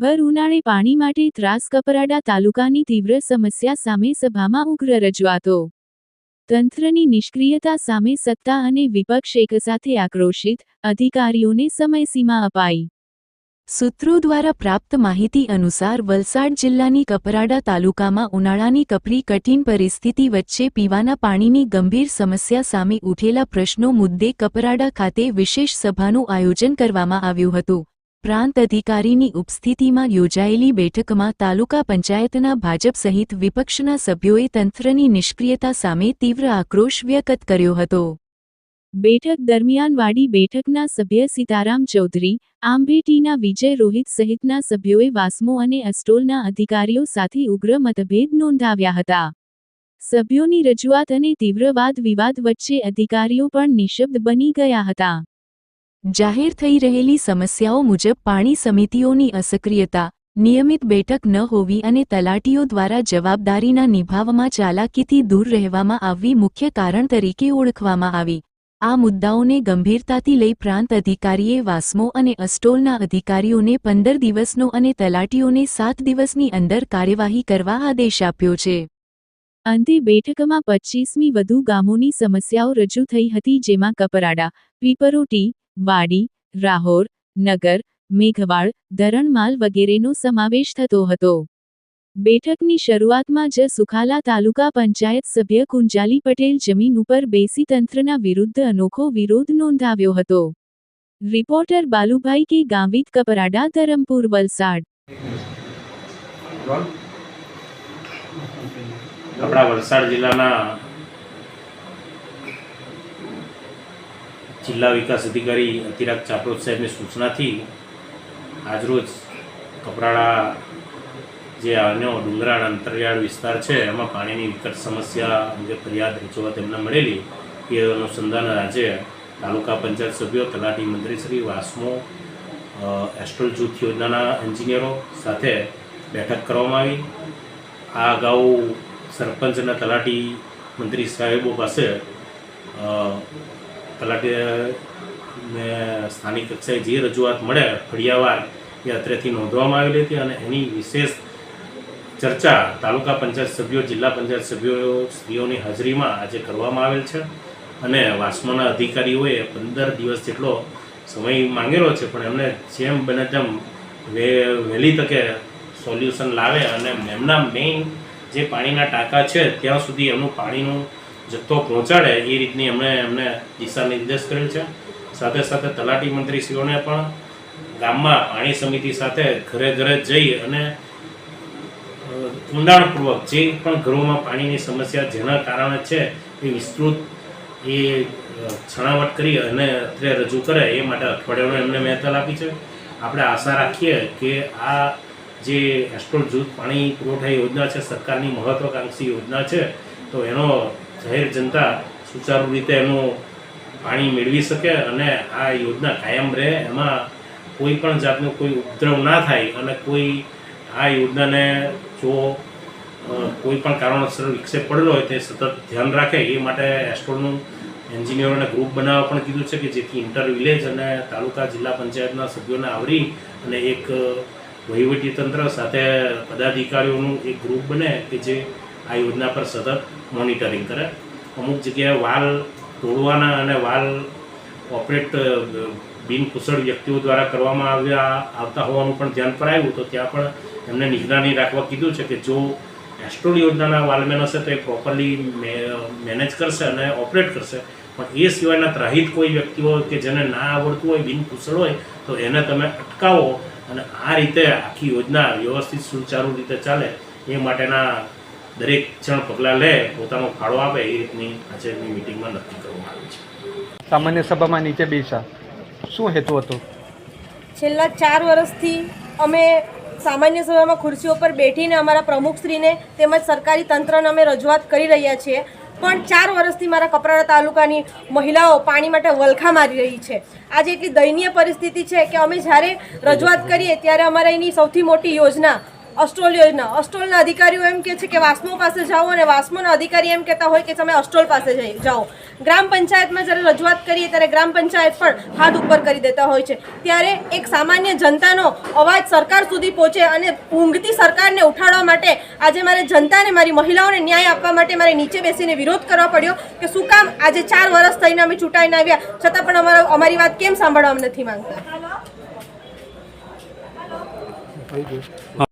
ભર ઉનાળે પાણી માટે ત્રાસ કપરાડા તાલુકાની તીવ્ર સમસ્યા સામે સભામાં ઉગ્ર રજૂઆતો। તંત્રની નિષ્ક્રિયતા સામે સત્તા અને વિપક્ષ એકસાથે આક્રોશિત, અધિકારીઓને સમયસીમા અપાઈ। સૂત્રો દ્વારા પ્રાપ્ત માહિતી અનુસાર વલસાડ જિલ્લાની કપરાડા તાલુકામાં ઉનાળાની કપરી કઠિન પરિસ્થિતિ વચ્ચે પીવાના પાણીની ગંભીર સમસ્યા સામે ઉઠેલા પ્રશ્નો મુદ્દે કપરાડા ખાતે વિશેષ સભાનું આયોજન કરવામાં આવ્યું હતું। પ્રાંત અધિકારીની ઉપસ્થિતિમાં યોજાયેલી બેઠકમાં તાલુકા પંચાયતના ભાજપ સહિત વિપક્ષના સભ્યોએ તંત્રની નિષ્ક્રિયતા સામે તીવ્ર આક્રોશ વ્યક્ત કર્યો હતો। બેઠક દરમિયાન વાડી બેઠકના સભ્ય સીતારામ ચૌધરી, આંબેટીના વિજય રોહિત સહિતના સભ્યોએ વાસ્મો અને અસ્ટોલના અધિકારીઓ સાથે ઉગ્ર મતભેદ નોંધાવ્યા હતા। સભ્યોની રજૂઆત અને તીવ્ર વાદ વિવાદ વચ્ચે અધિકારીઓ પણ નિશબ્દ બની ગયા હતા। જાહેર થઈ રહેલી સમસ્યાઓ મુજબ પાણી સમિતિઓની અસક્રિયતા, નિયમિત બેઠક ન હોવી અને તલાટીઓ દ્વારા જવાબદારીના નિભાવવામાં ચાલાકીથી દૂર રહેવામાં આવવી મુખ્ય કારણ તરીકે ઓળખવામાં આવી। આ મુદ્દાઓને ગંભીરતાથી લઈ પ્રાંત અધિકારીએ વાસ્મો અને અસ્ટોલના અધિકારીઓને 15 દિવસનો અને તલાટીઓને 7 દિવસની અંદર કાર્યવાહી કરવા આદેશ આપ્યો છે। અંતે બેઠકમાં 25મી વધુ ગામોની સમસ્યાઓ રજૂ થઈ હતી, જેમાં કપરાડા, પીપરોટી, વાડી, રાહોર, નગર, મેઘવાડ, ધરણમાલ વગેરેનો સમાવેશ થતો હતો। બેઠકની શરૂઆતમાં જ સુખાલા તાલુકા પંચાયત સભ્ય કુંજાલી પટેલ જમીન ઉપર બેસી તંત્રના વિરુદ્ધ અનોખો વિરોધ નોંધાવ્યો હતો। રિપોર્ટર બાલુભાઈ કે ગાંવિત, કપરાડા, ધરમપુર, વલસાડ। આપણા વલસાડ જિલ્લાના જિલ્લા વિકાસ અધિકારી અતિરાગ ચાપરોત સાહેબની સૂચનાથી આજરોજ કપરાડા જે આનો ડુંગરાળ અંતરિયાળ વિસ્તાર છે એમાં પાણીની વિકટ સમસ્યા અંગે ફરિયાદ રજૂઆત એમને મળેલી એ અનુસંધાને આજે તાલુકા પંચાયત સભ્યો, તલાટી મંત્રીશ્રી, વાસ્મો, એસ્ટ્રોલ જૂથ યોજનાના એન્જિનિયરો સાથે બેઠક કરવામાં આવી। આ અગાઉ સરપંચ અને તલાટી મંત્રી સાહેબો પાસે તલાટીને સ્થાનિક કક્ષાએ જે રજૂઆત મળે ફળિયાવાર એ અત્રેથી નોંધવામાં આવેલી હતી અને એની વિશેષ ચર્ચા તાલુકા પંચાયત સભ્યો, જિલ્લા પંચાયત સભ્યો શ્રીઓની હાજરીમાં આજે કરવામાં આવેલ છે અને વાસ્મોના અધિકારીઓએ 15 દિવસ જેટલો સમય માંગેલો છે, પણ એમને જેમ બને તેમ વહેલી તકે સોલ્યુશન લાવે અને એમના મેઇન જે પાણીના ટાંકા છે ત્યાં સુધી એમનું પાણીનું જથ્થો પહોંચાડે એ રીતની એમને દિશા નિર્દેશ કરેલ છે। સાથે સાથે તલાટી મંત્રીશ્રીઓને પણ ગામમાં પાણી સમિતિ સાથે ઘરે ઘરે જઈ અને ઊંડાણપૂર્વક જે પણ ઘરોમાં પાણીની સમસ્યા જેના કારણે છે એ વિસ્તૃત છણાવટ કરી અને અત્યારે રજૂ કરે એ માટે અઠવાડિયાનો એમને મહેનત આપી છે। આપણે આશા રાખીએ કે આ જે એસ્ટ્રોલ જૂથ પાણી પુરવઠા યોજના છે, સરકારની મહત્વાકાંક્ષી યોજના છે, તો એનો જાહેર જનતા સુચારુ રીતે એનું પાણી મેળવી શકે અને આ યોજના કાયમ રહે, એમાં કોઈ પણ જાતનો કોઈ ઉપદ્રવ ના થાય અને કોઈ આ યોજનાને જો કોઈ પણ કારણોસર વિક્ષેપ પડેલો હોય તે સતત ધ્યાન રાખે એ માટે એસ્ટ્રોલનું એન્જિનિયરોને ગ્રુપ બનાવવા પણ કીધું છે કે જેથી ઇન્ટર વિલેજ અને તાલુકા જિલ્લા પંચાયતના સભ્યોને આવરી અને એક વહીવટીતંત્ર સાથે પદાધિકારીઓનું એક ગ્રુપ બને કે જે આ યોજના પર સતત મોનિટરિંગ કરે। અમુક જગ્યાએ વાલ તોડવાના અને વાલ ઓપરેટ બિનકુશળ વ્યક્તિઓ દ્વારા કરવામાં આવતા હોવાનું પણ ધ્યાન પર આવ્યું, તો ત્યાં પણ એમને નિગરાની રાખવા કીધું છે કે જો એસ્ટ્રોલ યોજનાના વાલમેન હશે તો એ પ્રોપરલી મેનેજ કરશે અને ઓપરેટ કરશે, પણ એ સિવાયના ત્રાહિત કોઈ વ્યક્તિઓ કે જેને ના આવડતું હોય, બિનકુશળ હોય, તો એને તમે અટકાવો અને આ રીતે આખી યોજના વ્યવસ્થિત સુચારુ રીતે ચાલે એ માટેના દરેક જણ પગલાં લે, પોતાનો ફાળો આપે એ રીતની આજની મિટિંગમાં નક્કી કરવામાં આવી છે। સામાન્ય સભામાં નીચે બેસા શું હેતુ હતો? છેલ્લા 4 વર્ષથી અમે સામાન્ય સભામાં ખુરશીઓ પર બેઠીને અમારા પ્રમુખશ્રીને તેમજ સરકારી તંત્રને અમે રજૂઆત કરી રહ્યા છીએ, પણ 4 વર્ષથી મારા કપરાડા તાલુકાની મહિલાઓ પાણી માટે વલખા મારી રહી છે। આજે એટલી દયનીય પરિસ્થિતિ છે કે અમે જ્યારે રજૂઆત કરીએ ત્યારે અમારા એની સૌથી મોટી યોજના અસ્ટ્રોલ યોજના, અસ્ટ્રોલના અધિકારીઓ એમ કહે છે કે વાસ્મો પાસે જાઓ અને વાસ્મોના અધિકારી એમ કહેતા હોય કે તમે અસ્ટ્રોલ પાસે જાઓ. ગ્રામ પંચાયતમાં જ્યારે રજૂઆત કરીએ ત્યારે ગ્રામ પંચાયત પણ હાથ ઉપર કરી દેતા હોય છે. ત્યારે એક સામાન્ય જનતાનો અવાજ સરકાર સુધી પહોંચે અને ઊંઘતી સરકારને ઉઠાડવા માટે આજે મારે જનતાને, મારી મહિલાઓને ન્યાય આપવા માટે મારે નીચે બેસીને વિરોધ કરવા પડ્યો કે શું કામ આજે 4 વર્ષ થઈને અમે ચૂંટાઈને આવ્યા છતાં પણ અમારી વાત કેમ સાંભળવા નથી માંગતા.